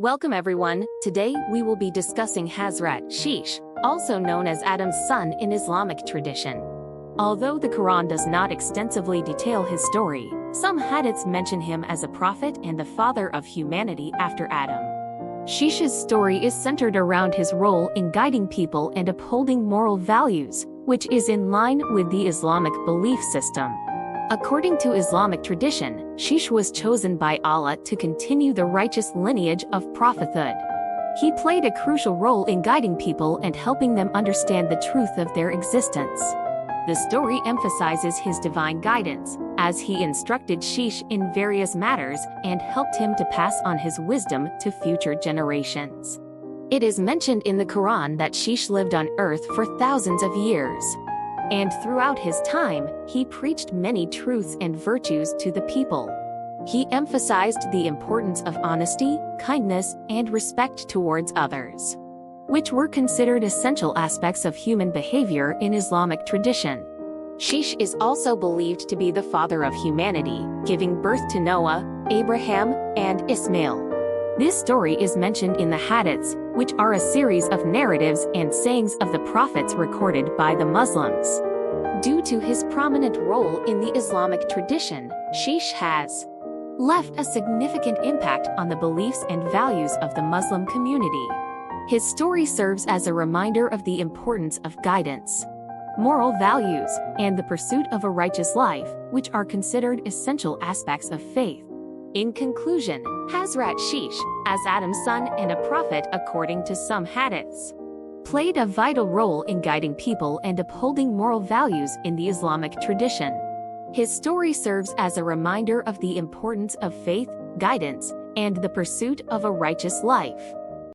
Welcome everyone. Today we will be discussing Hazrat Shish, also known as Adam's son in Islamic tradition. Although the Quran does not extensively detail his story, some hadiths mention him as a prophet and the father of humanity after Adam. Shish's story is centered around his role in guiding people and upholding moral values, which is in line with the Islamic belief system. According to Islamic tradition, Shish was chosen by Allah to continue the righteous lineage of prophethood. He played a crucial role in guiding people and helping them understand the truth of their existence. The story emphasizes his divine guidance, as he instructed Shish in various matters and helped him to pass on his wisdom to future generations. It is mentioned in the Quran that Shish lived on earth for thousands of years. And throughout his time, he preached many truths and virtues to the people. He emphasized the importance of honesty, kindness, and respect towards others, which were considered essential aspects of human behavior in Islamic tradition. Shish is also believed to be the father of humanity, giving birth to Noah, Abraham, and Ismail. This story is mentioned in the Hadiths, which are a series of narratives and sayings of the prophets recorded by the Muslims. Due to his prominent role in the Islamic tradition, Shish has left a significant impact on the beliefs and values of the Muslim community. His story serves as a reminder of the importance of guidance, moral values, and the pursuit of a righteous life, which are considered essential aspects of faith. In conclusion, Hazrat Shish, as Adam's son and a prophet according to some hadiths, played a vital role in guiding people and upholding moral values in the Islamic tradition. His story serves as a reminder of the importance of faith, guidance, and the pursuit of a righteous life.